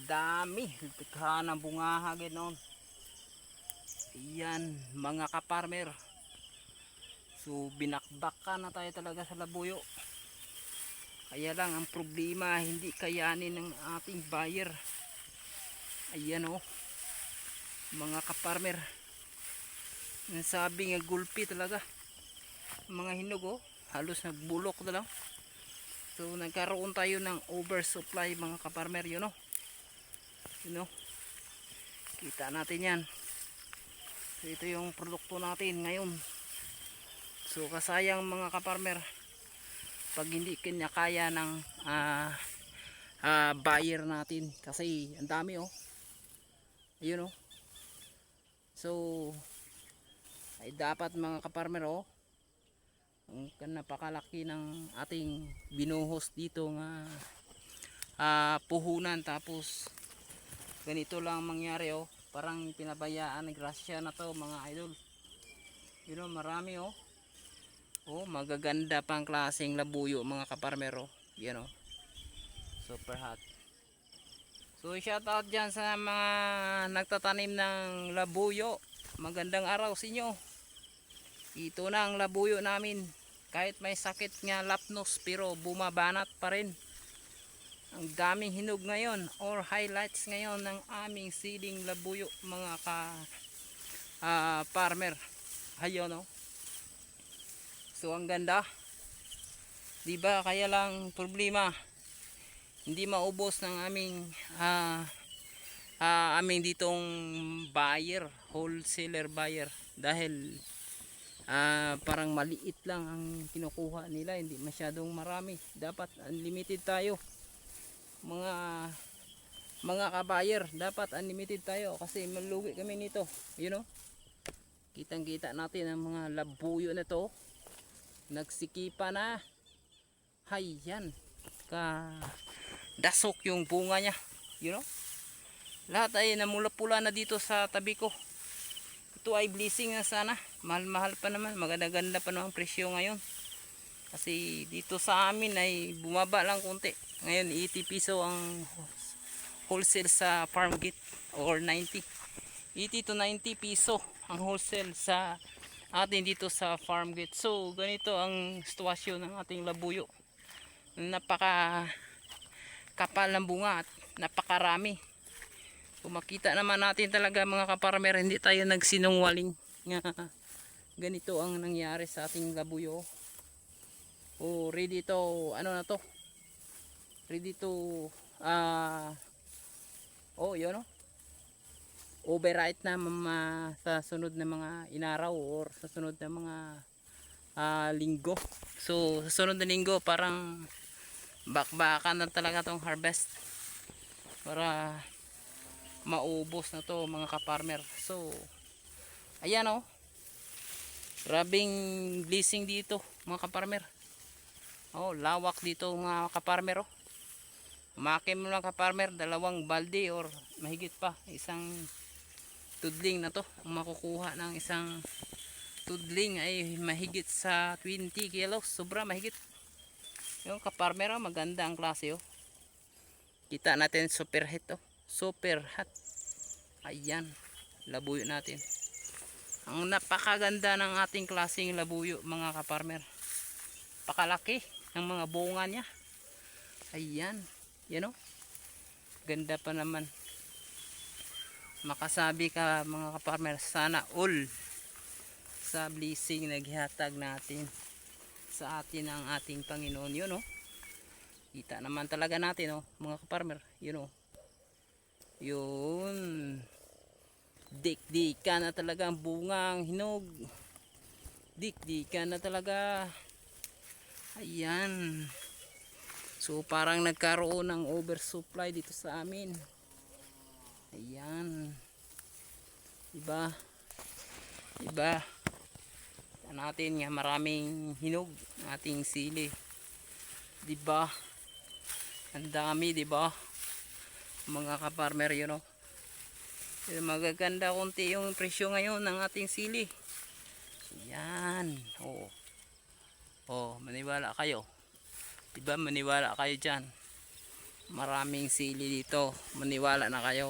dami pikha ng bungaha ganoon. Ayan mga kaparmer, so binakbaka na tayo talaga sa labuyo. Kaya lang ang problema, hindi kayanin ng ating buyer. Ayan oh mga kaparmer, nasabi nga gulpi talaga mga hinog oh, halos nagbulok na lang. So nagkaroon tayo ng oversupply mga kaparmer, yun oh, yun oh, kita natin yan. So ito yung produkto natin ngayon. So kasayang mga kaparmer pag hindi kaya ng buyer natin, kasi ang dami oh, ayun oh. So ay dapat mga kaparmer oh, napakalaki ng ating binuhos dito nga puhunan, tapos ganito lang mangyari oh, parang pinabayaan ng grasya na to mga idol. You know, marami oh. Oh, magaganda pang klaseng labuyo mga kaparmer oh. Yan oh, super hot. So shout out dyan sa mga nagtatanim ng labuyo, magandang araw sa inyo. Ito na ang labuyo namin, kahit may sakit nga lapnos pero bumabanat pa rin. Ang daming hinog ngayon or highlights ngayon ng aming seeding labuyo mga farmer. Ayun oh. So ang ganda, diba? Kaya lang problema, hindi maubos ng aming ditong buyer, wholesaler buyer, dahil parang maliit lang ang kinukuha nila, hindi masyadong marami. Dapat unlimited tayo mga ka-buyer, dapat unlimited tayo kasi malugi kami nito. You know, kitang kita natin ang mga labuyo na to, nagsikipa na. Hayan ka dasok yung bunga niya, you know, lahat ay namula-pula na dito sa tabi ko. Ito ay blessing na sana, mahal-mahal pa naman, maganda-ganda pa naman presyo ngayon, kasi dito sa amin ay bumaba lang konti. Ngayon 80 piso ang wholesale sa farm gate, or 90, 80 to 90 piso ang wholesale sa atin dito sa farm gate. So ganito ang sitwasyon ng ating labuyo, napaka kapal ng bunga at napakarami. Kung makita naman natin talaga mga kaparmer, hindi tayo nagsinungaling nga ganito ang nangyari sa ating labuyo. Oh, ready to, ano na to, ready to oh yun oh, overripe na sa sunod na mga inaraw or sa sunod na mga linggo. So sa sunod na linggo parang bakbakan na talaga tong harvest para maubos na to mga kaparmer. So ayan oh, grabing blessing dito mga kaparmer. Oh, lawak dito mga kaparmer oh. Umakim mo lang kaparmer, 2 balde or mahigit pa, isang tudling na to. Ang makukuha ng isang tudling ay mahigit sa 20 kilos, sobra mahigit. Yung kaparmer oh, maganda ang klase oh. Kita natin super hot oh, super hot. Ayan, labuyo natin. Ang napakaganda ng ating klaseng labuyo mga kaparmer. Pakalaki ng mga bunga niya. Ayan, yan oh. Ganda pa naman. Makasabi ka mga kaparmer, sana all sa blessing naghihatag natin sa atin ang ating Panginoon. Yun oh. Kita naman talaga natin oh mga kaparmer, yun oh. Yun, dikdikan na talaga ang bungang hinog, dikdikan na talaga. Ayan, so parang nagkaroon ng oversupply dito sa amin. Ayan, diba, diba natin nga maraming hinog ng ating sili, diba, ang dami diba mga kaparmer, yun know? Magaganda konti yung presyo ngayon ng ating sili. Yan oh. Oh, maniwala kayo, diba, maniwala kayo dyan. Maraming sili dito. Maniwala na kayo.